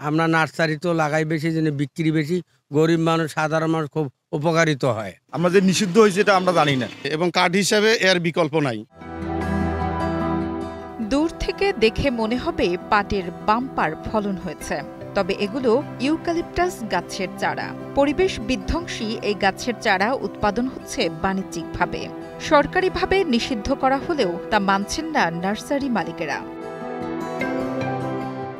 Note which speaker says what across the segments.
Speaker 1: আমরা নার্সারি তো লাগাই বেশি, জন্য বিক্রি বেশি, গরিব মানুষ সাধারণ মানুষ খুব উপকারিত হয়।
Speaker 2: আমরা যে নিষিদ্ধ হয়েছে এটা আমরা জানি না,
Speaker 3: এবং কাঠ হিসাবে এর বিকল্প নাই।
Speaker 4: দূর থেকে দেখে মনে হবে পাটের বাম্পার ফলন হয়েছে, তবে এগুলো ইউক্যালিপটাস গাছের চারা। পরিবেশ বিধ্বংসী এই গাছের চারা উৎপাদন হচ্ছে বাণিজ্যিকভাবে। সরকারিভাবে নিষিদ্ধ করা হলেও তা মানছেন না নার্সারি মালিকেরা।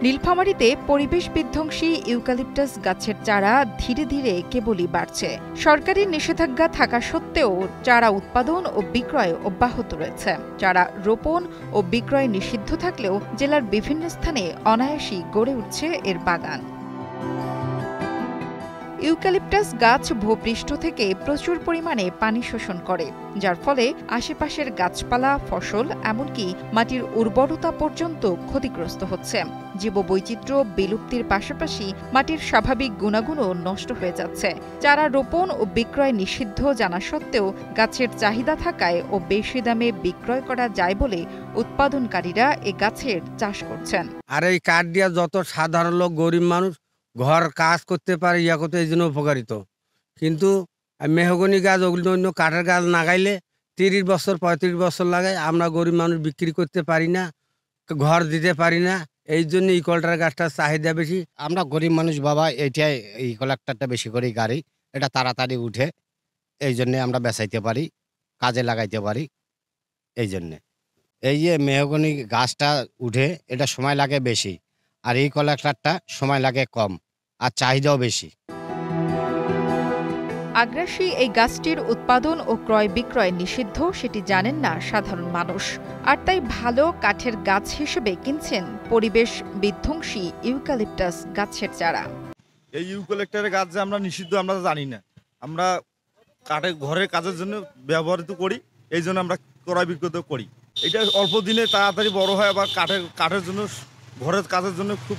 Speaker 4: নীলফামারীতে পরিবেশ বিধ্বংসী ইউক্যালিপটাস গাছের চারা ধীরে ধীরে কেবলই বাড়ছে। সরকারি নিষেধাজ্ঞা থাকা সত্ত্বেও চারা উৎপাদন ও বিক্রয় অব্যাহত রয়েছে। চারা রোপণ ও বিক্রয় নিষিদ্ধ থাকলেও জেলার বিভিন্ন স্থানে অনায়াসেই গড়ে উঠছে এর বাগান। ইউক্যালিপটাস গাছ ভূপৃষ্ঠ থেকে প্রচুর পরিমাণে পানি শোষণ করে, যার ফলে আশেপাশের গাছপালা, ফসল এমনকি মাটির উর্বরতা পর্যন্ত ক্ষতিগ্রস্ত হচ্ছে। জীববৈচিত্র্য বিলুপ্তির পাশাপাশি মাটির স্বাভাবিক গুণাগুণও নষ্ট হয়ে যাচ্ছে। চারা রোপণ ও বিক্রয় নিষিদ্ধ জানা সত্ত্বেও গাছের চাহিদা থাকায় ও বেশি দামে বিক্রয় করা যায় বলে উৎপাদনকারীরা এ গাছের চাষ করছেন।
Speaker 1: আর এই কাঠ দিয়া যত সাধারণ লোক, গরিব মানুষ ঘর কাজ করতে পারে, ইয়া করতে, এই জন্য উপকারিত। কিন্তু মেহগনি গাছ, ওগুলো অন্য কাঠের গাছ লাগাইলে 30 বছর 35 বছর লাগায়, আমরা গরিব মানুষ বিক্রি করতে পারি না, ঘর দিতে পারি না। এই জন্য ইকলটার গাছটার চাহিদা বেশি।
Speaker 5: আমরা গরিব মানুষ বাবা, এইটাই ইকলাক্টারটা বেশি করে গাড়ি, এটা তাড়াতাড়ি উঠে, এই জন্যে আমরা বেচাইতে পারি, কাজে লাগাইতে পারি। এই জন্যে এই যে মেহগনি গাছটা উঠে, এটা সময় লাগে বেশি, আর এই কলাক্টারটা সময় লাগে কম, আর চাহিদাও বেশি।
Speaker 4: আগ্রাসী এই গাছটির উৎপাদন ও ক্রয় বিক্রয় নিষিদ্ধ সেটি জানেন না সাধারণ মানুষ, আর তাই ভালো কাঠের গাছ হিসেবে কিনছেন পরিবেশ বিধ্বংসী ইউক্যালিপটাস গাছের চারা।
Speaker 2: এই ইউক্যালিপটাসের গাছ যে আমরা নিষিদ্ধ আমরা জানি না, আমরা কাঠের ঘরের কাজের জন্য ব্যবহৃত করি, এই জন্য আমরা ক্রয় বিক্রয় করি। এটা অল্প দিনে তাড়াতাড়ি বড় হয়, আবার কাঠের জন্য, ঘরের কাজের জন্য খুব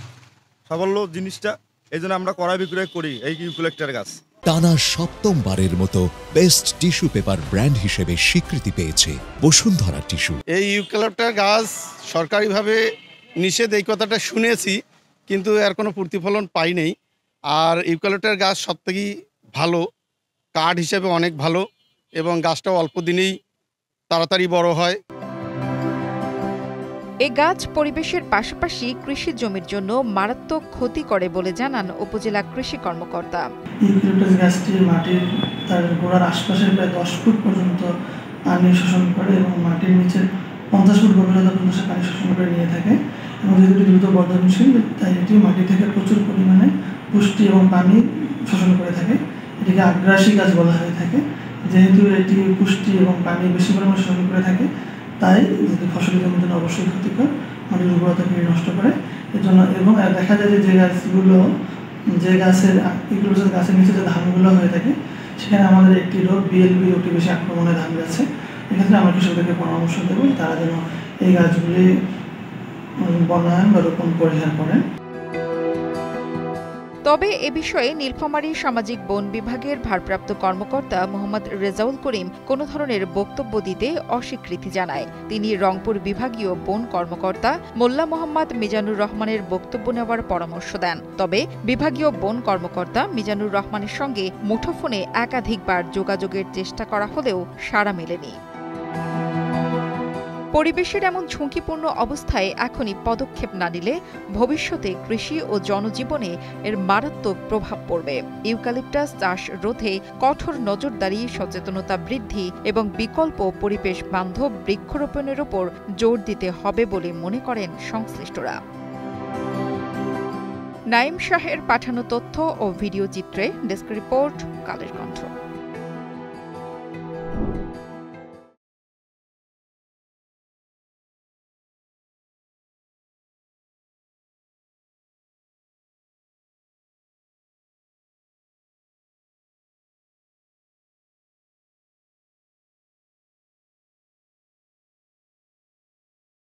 Speaker 2: সাফল্য জিনিসটা, এই জন্য আমরা ক্রয় বিক্রয় করি এই ইউক্যালিপটাস গাছ।
Speaker 6: টানা 7বার মতো বেস্ট টিস্যু পেপার ব্র্যান্ড হিসেবে স্বীকৃতি পেয়েছে বসুন্ধরা টিস্যু।
Speaker 3: এই ইউক্যালিপটাস গাছ সরকারিভাবে নিষেধ, এই কথাটা শুনেছি, কিন্তু এর কোনো প্রতিফলন পাই নেই। আর ইউক্যালিপটাস গাছ সবথেকেই ভালো, কাঠ হিসেবে অনেক ভালো, এবং গাছটাও অল্প দিনেই তাড়াতাড়ি বড় হয়।
Speaker 4: এ গাছ পরিবেশের পাশাপাশি কৃষি জমির জন্য মারাত্মক ক্ষতি করে বলে জানান উপজেলা কৃষি কর্মকর্তা।
Speaker 7: ইউক্যালিপটাস গাছটি মাটির তার গোড়ার আশপাশের প্রায় 10 ফুট পর্যন্ত পানি শোষণ করে এবং মাটির নিচে 50 ফুট গভীরতা পর্যন্ত পানি শোষণ করে নিয়ে থাকে, এবং যেহেতু দ্রুত বর্ধনশীল তাই এটি মাটি থেকে প্রচুর পরিমাণে পুষ্টি এবং পানি শোষণ করে থাকে। এটিকে আগ্রাসী গাছ বলা হয়ে থাকে। যেহেতু এটি পুষ্টি এবং পানি বেশি পরিমাণে শোষণ করে থাকে, তাই যদি ফসলের জমির জন্য অবশ্যই ক্ষতিকর, মাটির উর্বরতাকে নষ্ট করে। এর জন্য এবং দেখা যায় যে গাছগুলো, যে গাছের ইউক্যালিপটাস গাছের নিচে যে ধানগুলো হয়ে থাকে, সেখানে আমাদের একটি রোগ বিএলবি রোগটি বেশি আক্রমণে ধান গাছে। এক্ষেত্রে আমরা কৃষকদেরকে পরামর্শ দেব তারা যেন এই গাছগুলি বনায়ন বা রোপণ পরিহার করেন।
Speaker 4: তবে এ বিষয়ে নীলফামারী সামাজিক বন বিভাগের ভারপ্রাপ্ত কর্মকর্তা মোহাম্মদ রেজাউল করিম কোনো ধরনের বক্তব্য দিতে অস্বীকৃতি জানায়। তিনি রংপুর বিভাগীয় বন কর্মকর্তা মোল্লা মোহাম্মদ মিজানুর রহমানের বক্তব্য নেওয়ার পরামর্শ দেন। তবে বিভাগীয় বন কর্মকর্তা মিজানুর রহমানের সঙ্গে মুঠোফোনে একাধিকবার যোগাযোগের চেষ্টা করা হলেও সাড়া মেলেনি। পরিবেশের এমন ঝুঁকিপূর্ণ অবস্থায় এখনই পদক্ষেপ না নিলে ভবিষ্যতে কৃষি ও জনজীবনে এর মারাত্মক প্রভাব পড়বে। ইউক্যালিপটাস চাষ রোধে কঠোর নজরদারি, সচেতনতা বৃদ্ধি এবং বিকল্প পরিবেশ বান্ধব বৃক্ষরোপণের ওপর জোর দিতে হবে বলে মনে করেন সংশ্লিষ্টরা। নাইম শাহের পাঠানো তথ্য ও ভিডিও চিত্রে ডেস্ক রিপোর্ট, কালের কণ্ঠ।